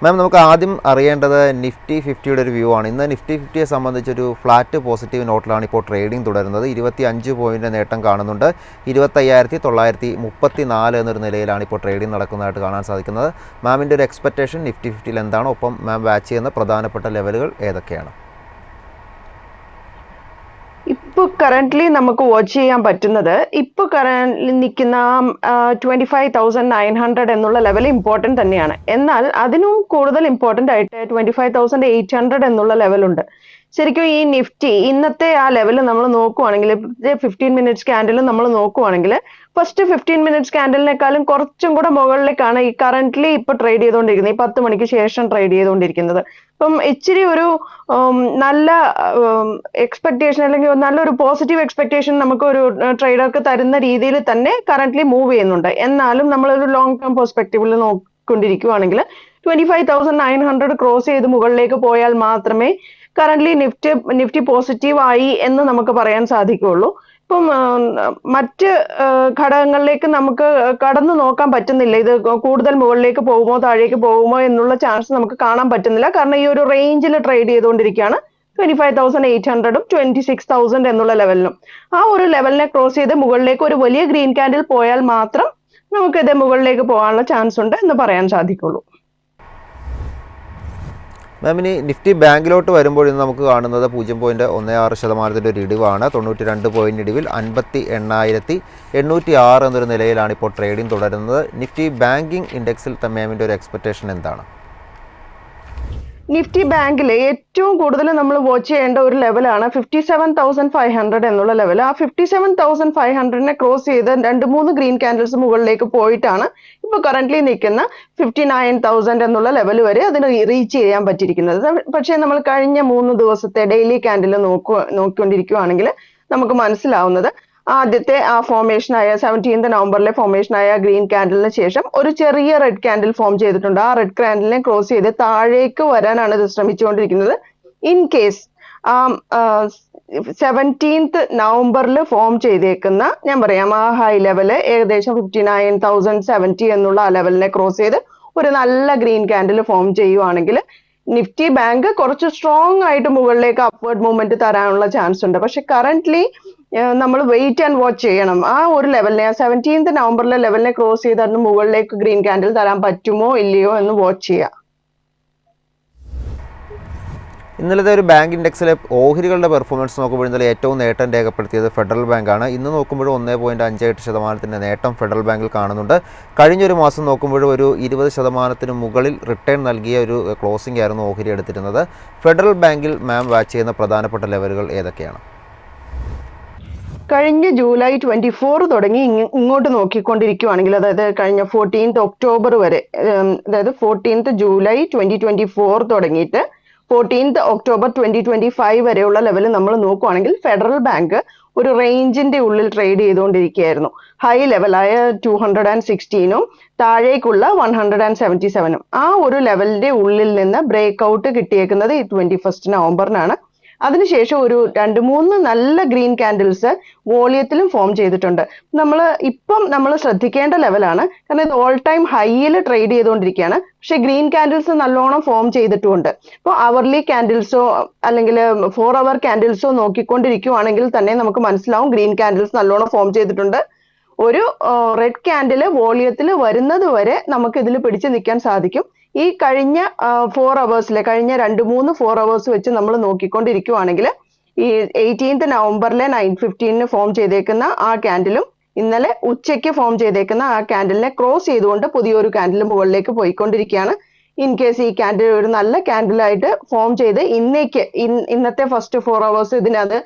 മാം, നമുക്ക് ആദ്യം അറിയേണ്ടത് നിഫ്റ്റി 50യുടെ ഒരു വ്യൂ ആണ്. ഇന്ന് നിഫ്റ്റി 50യെ സംബന്ധിച്ചൊരു ഫ്ലാറ്റ് പോസിറ്റീവ് നോട്ടിലാണ് ഇപ്പോൾ ട്രേഡിംഗ് തുടരുന്നത്. 25 പോയിൻ്റ് നേട്ടം കാണുന്നുണ്ട്. 25,934 എന്നൊരു നിലയിലാണ് ഇപ്പോൾ ട്രേഡിംഗ് നടക്കുന്നതായിട്ട് കാണാൻ സാധിക്കുന്നത്. മാമിൻ്റെ ഒരു എക്സ്പെക്റ്റേഷൻ നിഫ്റ്റി 50യിൽ എന്താണ്? ഒപ്പം മാം വാച്ച് ചെയ്യുന്ന പ്രധാനപ്പെട്ട ലെവലുകൾ ഏതൊക്കെയാണ്? ഇപ്പോൾ കറന്റ്ലി നമുക്ക് വാച്ച് ചെയ്യാൻ പറ്റുന്നത് ഇപ്പോൾ നിൽക്കുന്ന 25,900 എന്നുള്ള ലെവൽ ഇമ്പോർട്ടൻ്റ് തന്നെയാണ്. എന്നാൽ അതിനും കൂടുതൽ ഇമ്പോർട്ടൻ്റ് ആയിട്ട് 25,800 എന്നുള്ള ലെവലുണ്ട്. ശരിക്കും ഈ നിഫ്റ്റി ഇന്നത്തെ ആ ലെവൽ നമ്മൾ നോക്കുവാണെങ്കിൽ 15 മിനിറ്റ്സ് ക്യാൻഡിൽ നമ്മൾ നോക്കുവാണെങ്കിൽ ഫസ്റ്റ് 15 മിനിറ്റ്സ് ക്യാൻഡലിനേക്കാളും കുറച്ചും കൂടെ മുകളിലേക്കാണ് ഈ കറന്റ്ലി ഇപ്പൊ ട്രേഡ് ചെയ്തുകൊണ്ടിരിക്കുന്നത്, ഈ 10 മണിക്ക് ശേഷം ട്രേഡ് ചെയ്തുകൊണ്ടിരിക്കുന്നത്. അപ്പം ഇച്ചിരി ഒരു നല്ല എക്സ്പെക്ടേഷൻ അല്ലെങ്കിൽ നല്ലൊരു പോസിറ്റീവ് എക്സ്പെക്ടേഷൻ നമുക്ക് ഒരു ട്രേഡർക്ക് തരുന്ന രീതിയിൽ തന്നെ കറന്റ്ലി മൂവ് ചെയ്യുന്നുണ്ട്. എന്നാലും നമ്മളൊരു ലോങ് ടേം പെർസ്പെക്റ്റീവിൽ നോക്കിക്കൊണ്ടിരിക്കുകയാണെങ്കിൽ 25,900 ക്രോസ് ചെയ്ത് മുകളിലേക്ക് പോയാൽ മാത്രമേ കറന്റ്ലി നിഫ്റ്റി പോസിറ്റീവ് ആയി എന്ന് നമുക്ക് പറയാൻ സാധിക്കുകയുള്ളൂ. ഇപ്പം മറ്റ് ഘടകങ്ങളിലേക്ക് നമുക്ക് കടന്നു നോക്കാൻ പറ്റുന്നില്ല. ഇത് കൂടുതൽ മുകളിലേക്ക് പോകുമോ താഴേക്ക് പോകുമോ എന്നുള്ള ചാൻസ് നമുക്ക് കാണാൻ പറ്റുന്നില്ല. കാരണം ഈ ഒരു റേഞ്ചിൽ ട്രേഡ് ചെയ്തുകൊണ്ടിരിക്കുകയാണ്. 25,800ഉം 26,000 എന്നുള്ള ലെവലിനും ആ ഒരു ലെവലിനെ ക്രോസ് ചെയ്ത് മുകളിലേക്ക് ഒരു വലിയ ഗ്രീൻ ക്യാൻഡിൽ പോയാൽ മാത്രം നമുക്കിത് മുകളിലേക്ക് പോകാനുള്ള ചാൻസ് ഉണ്ട് എന്ന് പറയാൻ സാധിക്കുള്ളൂ. മാം, ഇനി നിഫ്റ്റി ബാങ്കിലോട്ട് വരുമ്പോൾ ഇന്ന് നമുക്ക് കാണുന്നത് 0.16% ഒരു ഇടിവാണ്. 92 പോയിന്റ് ഇടിവിൽ 58,806 എന്നൊരു നിലയിലാണ് ഇപ്പോൾ ട്രേഡിംഗ് തുടരുന്നത്. നിഫ്റ്റി ബാങ്കിങ് ഇൻഡെക്സിൽ മാമിൻ്റെ ഒരു എക്സ്പെക്ടേഷൻ എന്താണ്? നിഫ്റ്റി ബാങ്കിൽ ഏറ്റവും കൂടുതൽ നമ്മൾ വാച്ച് ചെയ്യേണ്ട ഒരു ലെവലാണ് 57,500 എന്നുള്ള ലെവൽ. ആ 57,500നെ ക്രോസ് ചെയ്ത് 2-3 ഗ്രീൻ ക്യാൻഡിൽസ് മുകളിലേക്ക് പോയിട്ടാണ് ഇപ്പൊ കറന്റ്ലി നിൽക്കുന്ന 59,000 എന്നുള്ള ലെവൽ വരെ അതിന് റീച്ച് ചെയ്യാൻ പറ്റിയിരിക്കുന്നത്. പക്ഷേ നമ്മൾ കഴിഞ്ഞ 3 ദിവസത്തെ ഡെയിലി ക്യാൻഡിൽ നോക്കിക്കൊണ്ടിരിക്കുകയാണെങ്കിൽ നമുക്ക് മനസ്സിലാവുന്നത് ആദ്യത്തെ ആ ഫോർമേഷനായ 17th നവംബറിലെ ഫോർമേഷനായ ഗ്രീൻ ക്യാൻഡിലിന് ശേഷം ഒരു ചെറിയ റെഡ് ക്യാൻഡിൽ ഫോം ചെയ്തിട്ടുണ്ട്. ആ റെഡ് ക്യാൻഡിലിനെ ക്രോസ് ചെയ്ത് താഴേക്ക് വരാനാണ് ഇത് ശ്രമിച്ചുകൊണ്ടിരിക്കുന്നത്. ഇൻ കേസ് 17th നവംബറിൽ ഫോം ചെയ്തേക്കുന്ന ഞാൻ പറയാം ആ ഹൈ ലെവല് ഏകദേശം 59,070 എന്നുള്ള ആ ലെവലിനെ ക്രോസ് ചെയ്ത് ഒരു നല്ല ഗ്രീൻ ക്യാൻഡിൽ ഫോം ചെയ്യുവാണെങ്കിൽ നിഫ്റ്റി ബാങ്ക് കുറച്ച് സ്ട്രോങ് ആയിട്ട് മുകളിലേക്ക് അപ്വേർഡ് മൂവ്മെന്റ് തരാനുള്ള ചാൻസ് ഉണ്ട്. പക്ഷെ കറന്റ്ലി നമ്മൾ വെയിറ്റ് ആൻഡ് വാച്ച് ചെയ്യണം. ആ ഒരു ലെവലിനെ 17th നവംബറിലെ ലെവലിനെ ക്രോസ് ചെയ്ത് അതിന് മുകളിലേക്ക് ഗ്രീൻ ക്യാൻഡിൽ തരാൻ പറ്റുമോ ഇല്ലയോ എന്ന് വാച്ച് ചെയ്യാം. ഇന്നലത്തെ ഒരു ബാങ്ക് ഇൻഡെക്സിലെ ഓഹരികളുടെ പെർഫോമൻസ് നോക്കുമ്പോൾ ഇന്നലെ ഏറ്റവും നേട്ടം രേഖപ്പെടുത്തിയത് ഫെഡറൽ ബാങ്കാണ്. ഇന്ന് നോക്കുമ്പോൾ 1.58% നേട്ടം ഫെഡറൽ ബാങ്കിൽ കാണുന്നുണ്ട്. കഴിഞ്ഞൊരു മാസം നോക്കുമ്പോൾ ഒരു 20% മുകളിൽ റിട്ടേൺ നൽകിയ ഒരു ക്ലോസിംഗ് ആയിരുന്നു ഓഹരി എടുത്തിരുന്നത്. ഫെഡറൽ ബാങ്കിൽ മാം വാച്ച് ചെയ്യുന്ന പ്രധാനപ്പെട്ട ലെവലുകൾ ഏതൊക്കെയാണ്? കഴിഞ്ഞ ജൂലൈ 24 തുടങ്ങി ഇങ്ങോട്ട് നോക്കിക്കൊണ്ടിരിക്കുകയാണെങ്കിൽ അതായത് കഴിഞ്ഞ 14th ഒക്ടോബർ വരെ, അതായത് 14th ജൂലൈ 2024 തുടങ്ങിയിട്ട് 14th ഒക്ടോബർ 2025 വരെയുള്ള ലെവൽ നമ്മൾ നോക്കുവാണെങ്കിൽ ഫെഡറൽ ബാങ്ക് ഒരു റേഞ്ചിന്റെ ഉള്ളിൽ ട്രേഡ് ചെയ്തുകൊണ്ടിരിക്കുകയായിരുന്നു. ഹൈ ലെവലായ 216ഉം താഴേക്കുള്ള 177ഉം ആ ഒരു ലെവലിന്റെ ഉള്ളിൽ നിന്ന് ബ്രേക്ക് ഔട്ട് കിട്ടിയേക്കുന്നത് 21st നവംബറിനാണ്. അതിനുശേഷം ഒരു 2-3 നല്ല ഗ്രീൻ ക്യാൻഡിൽസ് വോളിയത്തിലും ഫോം ചെയ്തിട്ടുണ്ട്. നമ്മൾ ശ്രദ്ധിക്കേണ്ട ലെവലാണ്. കാരണം ഇത് ഓൾ ടൈം ഹൈയിൽ ട്രേഡ് ചെയ്തുകൊണ്ടിരിക്കുകയാണ്. പക്ഷെ ഗ്രീൻ ക്യാൻഡിൽസ് നല്ലോണം ഫോം ചെയ്തിട്ടുമുണ്ട്. ഇപ്പോൾ അവർലി ക്യാൻഡിൽസോ അല്ലെങ്കിൽ 4 hour ക്യാൻഡിൽസോ നോക്കിക്കൊണ്ടിരിക്കുവാണെങ്കിൽ തന്നെ നമുക്ക് മനസ്സിലാവും ഗ്രീൻ ക്യാൻഡിൽസ് നല്ലോണം ഫോം ചെയ്തിട്ടുണ്ട്. ഒരു റെഡ് ക്യാൻഡിൽ വോളിയത്തിൽ വരുന്നത് വരെ നമുക്ക് ഇതിൽ പിടിച്ചു നിൽക്കാൻ സാധിക്കും. ഈ കഴിഞ്ഞ 4 hours കഴിഞ്ഞ 2-3 4 hours വെച്ച് നമ്മൾ നോക്കിക്കൊണ്ടിരിക്കുവാണെങ്കിൽ ഈ 18th നവംബറിലെ 9:15 ഫോം ചെയ്തേക്കുന്ന ആ ക്യാൻഡിലും ഇന്നലെ ഉച്ചയ്ക്ക് ഫോം ചെയ്തേക്കുന്ന ആ ക്യാൻഡിലിനെ ക്രോസ് ചെയ്തുകൊണ്ട് പുതിയൊരു ക്യാൻഡിൽ മുകളിലേക്ക് പോയിക്കൊണ്ടിരിക്കുകയാണ്. ഇൻ കേസ് ഈ ക്യാൻഡിൽ ഒരു നല്ല ക്യാൻഡിലായിട്ട് ഫോം ചെയ്ത് ഇന്നത്തെ ഫസ്റ്റ് 4 hours ഇതിനകത്ത്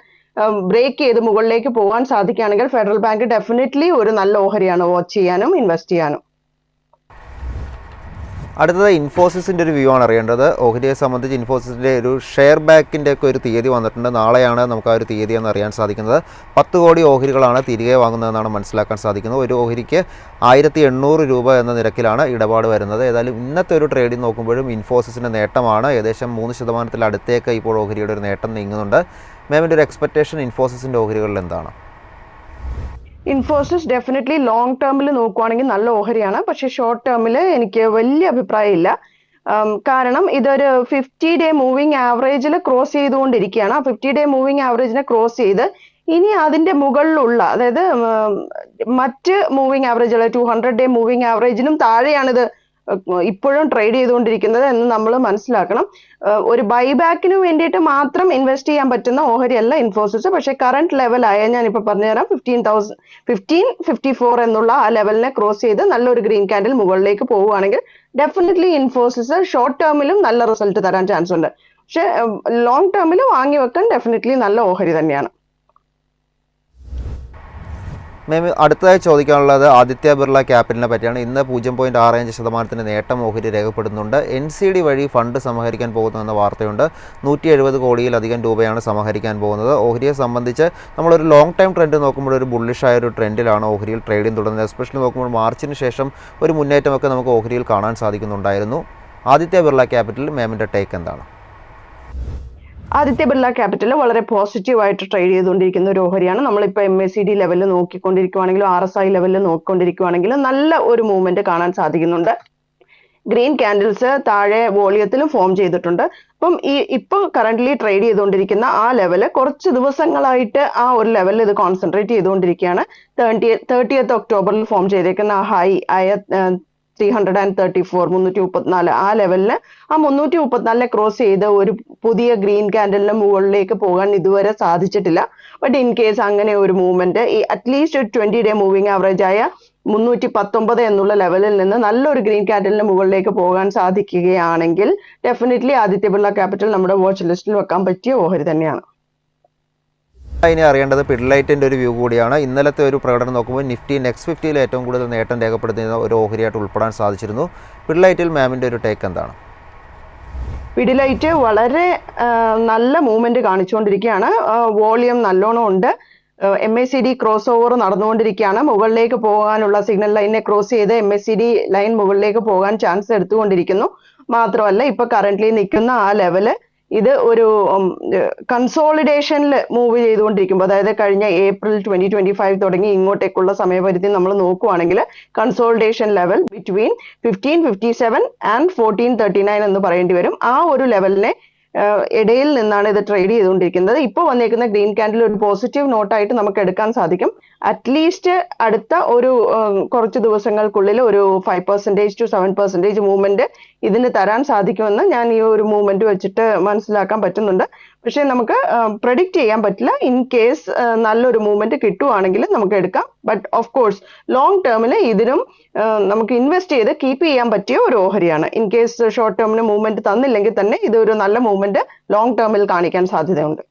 ബ്രേക്ക് ചെയ്ത് മുകളിലേക്ക് പോകാൻ സാധിക്കുകയാണെങ്കിൽ ഫെഡറൽ ബാങ്ക് ഡെഫിനറ്റ്ലി ഒരു നല്ല ഓഹരിയാണ് വാച്ച് ചെയ്യാനും ഇൻവെസ്റ്റ് ചെയ്യാനും. അടുത്തത് ഇൻഫോസിസിൻ്റെ ഒരു വ്യൂ ആണ് അറിയേണ്ടത്. ഓഹരിയെ സംബന്ധിച്ച് ഇൻഫോസിസിൻ്റെ ഒരു ഷെയർ ബാക്കിൻ്റെ ഒക്കെ ഒരു തീയതി വന്നിട്ടുണ്ട്. നാളെയാണ് നമുക്ക് ആ ഒരു തീയതി എന്ന് അറിയാൻ സാധിക്കുന്നത്. 10 കോടി ഓഹരികളാണ് തിരികെ വാങ്ങുന്നതെന്നാണ് മനസ്സിലാക്കാൻ സാധിക്കുന്നത്. ഒരു ഓഹരിക്ക് 1,800 രൂപ എന്ന നിരക്കിലാണ് ഇടപാട് വരുന്നത്. ഏതായാലും ഇന്നത്തെ ഒരു ട്രേഡിംഗ് നോക്കുമ്പോഴും ഇൻഫോസിസിൻ്റെ നേട്ടമാണ്. ഏകദേശം 3% അടുത്തേക്ക് ഇപ്പോൾ ഓഹരിയുടെ ഒരു നേട്ടം നീങ്ങുന്നുണ്ട്. മാമിൻ്റെ ഒരു എക്സ്പെക്റ്റേഷൻ ഇൻഫോസിസിൻ്റെ ഓഹരികളിൽ എന്താണ്? ഇൻഫോസിസ് ഡെഫിനറ്റ്ലി ലോങ് ടേമിൽ നോക്കുവാണെങ്കിൽ നല്ല ഓഹരിയാണ്. പക്ഷെ ഷോർട്ട് ടേമിൽ എനിക്ക് വലിയ അഭിപ്രായമില്ല. കാരണം ഇതൊരു 50-ഡേ മൂവിങ് ആവറേജിൽ ക്രോസ് ചെയ്തുകൊണ്ടിരിക്കുകയാണ്. ആ 50-ഡേ മൂവിങ് ആവറേജിനെ ക്രോസ് ചെയ്ത് ഇനി അതിന്റെ മുകളിലുള്ള, അതായത് മറ്റ് മൂവിങ് ആവറേജുകൾ 200-ഡേ മൂവിങ് ആവറേജിനും താഴെയാണിത് ഇപ്പോഴും ട്രേഡ് ചെയ്തുകൊണ്ടിരിക്കുന്നത് എന്ന് നമ്മൾ മനസ്സിലാക്കണം. ഒരു ബൈബാക്കിന് വേണ്ടിയിട്ട് മാത്രം ഇൻവെസ്റ്റ് ചെയ്യാൻ പറ്റുന്ന ഓഹരിയല്ല ഇൻഫോസിസ്. പക്ഷെ കറന്റ് ലെവലായ ഞാനിപ്പോൾ പറഞ്ഞുതരാം 1554 എന്നുള്ള ആ ലെവലിനെ ക്രോസ് ചെയ്ത് നല്ലൊരു ഗ്രീൻ ക്യാൻഡിൽ മുകളിലേക്ക് പോവുകയാണെങ്കിൽ ഡെഫിനറ്റ്ലി ഇൻഫോസിസ് ഷോർട്ട് ടേമിലും നല്ല റിസൾട്ട് തരാൻ ചാൻസ് ഉണ്ട്. പക്ഷെ ലോങ് ടേമിൽ വാങ്ങി വെക്കാൻ ഡെഫിനറ്റ്ലി നല്ല ഓഹരി തന്നെയാണ്. മാം, അടുത്തതായി ചോദിക്കാനുള്ളത് ആദിത്യ ബിർള ക്യാപിറ്റലിനെ പറ്റിയാണ്. ഇന്ന് 0.65% നേട്ടം ഓഹരി രേഖപ്പെടുന്നുണ്ട്. NCD വഴി ഫണ്ട് സമാഹരിക്കാൻ പോകുന്നതെന്ന വാർത്തയുണ്ട്. 170 കോടിയിലധികം രൂപയാണ് സമാഹരിക്കാൻ പോകുന്നത്. ഓഹരിയെ സംബന്ധിച്ച് നമ്മളൊരു ലോങ് ടൈം ട്രെൻഡ് നോക്കുമ്പോൾ ഒരു ബുള്ളിഷായ ഒരു ട്രെൻഡിലാണ് ഓഹരിയിൽ ട്രേഡിംഗ് തുടങ്ങുന്നത്. എസ്പെഷ്യലി നോക്കുമ്പോൾ മാർച്ചിന് ശേഷം ഒരു മുന്നേറ്റമൊക്കെ നമുക്ക് ഓഹരിയിൽ കാണാൻ സാധിക്കുന്നുണ്ടായിരുന്നു. ആദിത്യ ബിർള ക്യാപിറ്റൽ മാമിൻ്റെ ടേക്ക് എന്താണ്? ആദിത്യ ബിർള ക്യാപിറ്റൽ വളരെ പോസിറ്റീവ് ആയിട്ട് ട്രേഡ് ചെയ്തുകൊണ്ടിരിക്കുന്ന ഒരു ഓഹരിയാണ്. നമ്മളിപ്പോൾ MACD ലെവലിൽ നോക്കിക്കൊണ്ടിരിക്കുവാണെങ്കിലും RSI ലെവലിൽ നോക്കിക്കൊണ്ടിരിക്കുവാണെങ്കിലും നല്ല ഒരു മൂവ്മെന്റ് കാണാൻ സാധിക്കുന്നുണ്ട്. ഗ്രീൻ ക്യാൻഡിൽസ് താഴെ വോളിയത്തിലും ഫോം ചെയ്തിട്ടുണ്ട്. അപ്പം ഇപ്പോൾ കറന്റ്ലി ട്രേഡ് ചെയ്തുകൊണ്ടിരിക്കുന്ന ആ ലെവല് കുറച്ച് ദിവസങ്ങളായിട്ട് ആ ഒരു ലെവലിൽ ഇത് കോൺസെൻട്രേറ്റ് ചെയ്തുകൊണ്ടിരിക്കുകയാണ്. 30th ഒക്ടോബറിൽ ഫോം ചെയ്തേക്കുന്ന ഹൈ ആയ 334 ആ ലെവലിന് ആ 334 ക്രോസ് ചെയ്ത് ഒരു പുതിയ ഗ്രീൻ ക്യാൻഡലിന് മുകളിലേക്ക് പോകാൻ ഇതുവരെ സാധിച്ചിട്ടില്ല. ബട്ട് ഇൻ കേസ് അങ്ങനെ ഒരു മൂവ്മെന്റ് ഈ അറ്റ്ലീസ്റ്റ് ഒരു 20-ഡേ മൂവിങ് ആവറേജ് ആയ 319 എന്നുള്ള ലെവലിൽ നിന്ന് നല്ലൊരു ഗ്രീൻ ക്യാൻഡലിന് മുകളിലേക്ക് പോകാൻ സാധിക്കുകയാണെങ്കിൽ ഡെഫിനറ്റ്ലി ആദിത്യ ബിർള ക്യാപിറ്റൽ നമ്മുടെ വാച്ച് ലിസ്റ്റിൽ വെക്കാൻ പറ്റിയ ഓഹരി തന്നെയാണ്. ഇനി അറിയേണ്ടത് പിഡ്ലൈറ്റിൻ്റെ ഒരു വ്യൂ കൂടിയാണ്. ഇന്നലത്തെ ഒരു പ്രകടനം നോക്കുമ്പോൾ നിഫ്റ്റി നെക്സ്റ്റ് 50-ൽ ഏറ്റവും കൂടുതൽ നേട്ടം രേഖപ്പെടുത്തുന്ന ഒരു ഓഹരിയായിട്ട് ഉൾപ്പെടാൻ സാധിച്ചിരുന്നു. പിഡ്ലൈറ്റിൽ മാമിൻ്റെ ഒരു ടേക്ക് എന്താണ്? പിഡിലൈറ്റ് വളരെ നല്ല മൂവ്മെന്റ് കാണിച്ചുകൊണ്ടിരിക്കുകയാണ്. വോളിയം നല്ലോണം ഉണ്ട്. MACD ക്രോസ് ഓവർ നടന്നുകൊണ്ടിരിക്കുകയാണ്. മുകളിലേക്ക് പോകാനുള്ള സിഗ്നൽ ലൈനെ ക്രോസ് ചെയ്ത് MACD ലൈൻ മുകളിലേക്ക് പോകാൻ ചാൻസ് എടുത്തുകൊണ്ടിരിക്കുന്നു. മാത്രമല്ല ഇപ്പൊ കറന്റ്ലി നിൽക്കുന്ന ആ ലെവല് ഇത് ഒരു കൺസോളിഡേഷനിൽ മൂവ് ചെയ്തുകൊണ്ടിരിക്കുമ്പോൾ, അതായത് കഴിഞ്ഞ ഏപ്രിൽ 2025 തുടങ്ങി ഇങ്ങോട്ടേക്കുള്ള സമയപരിധി നമ്മൾ നോക്കുവാണെങ്കിൽ കൺസോളിഡേഷൻ ലെവൽ ബിറ്റ്വീൻ 1557 ആൻഡ് 1439 എന്ന് പറയേണ്ടി വരും. ആ ഒരു ലെവലിനെ ഇടയിൽ നിന്നാണ് ഇത് ട്രേഡ് ചെയ്തുകൊണ്ടിരിക്കുന്നത്. ഇപ്പോൾ വന്നേക്കുന്ന ഗ്രീൻ ക്യാൻഡിൽ ഒരു പോസിറ്റീവ് നോട്ടായിട്ട് നമുക്ക് എടുക്കാൻ സാധിക്കും. അറ്റ്ലീസ്റ്റ് അടുത്ത ഒരു കുറച്ച് ദിവസങ്ങൾക്കുള്ളിൽ ഒരു 5% to 7% മൂവ്മെന്റ് ഇതിന് തരാൻ സാധിക്കുമെന്ന് ഞാൻ ഈ ഒരു മൂവ്മെന്റ് വെച്ചിട്ട് മനസ്സിലാക്കാൻ പറ്റുന്നുണ്ട്. പക്ഷെ നമുക്ക് പ്രഡിക്റ്റ് ചെയ്യാൻ പറ്റില്ല. ഇൻ കേസ് നല്ലൊരു മൂവ്മെന്റ് കിട്ടുവാണെങ്കിൽ നമുക്ക് എടുക്കാം. ബട്ട് ഓഫ് കോഴ്സ് ലോങ് ടേമിൽ ഇതിനും നമുക്ക് ഇൻവെസ്റ്റ് ചെയ്ത് കീപ്പ് ചെയ്യാൻ പറ്റിയ ഒരു ഓഹരിയാണ്. ഇൻ കേസ് ഷോർട്ട് ടേമിന് മൂവ്മെന്റ് തന്നില്ലെങ്കിൽ തന്നെ ഇതൊരു നല്ല മൂവ്മെന്റ് ലോങ് ടേമിൽ കാണിക്കാൻ സാധ്യതയുണ്ട്.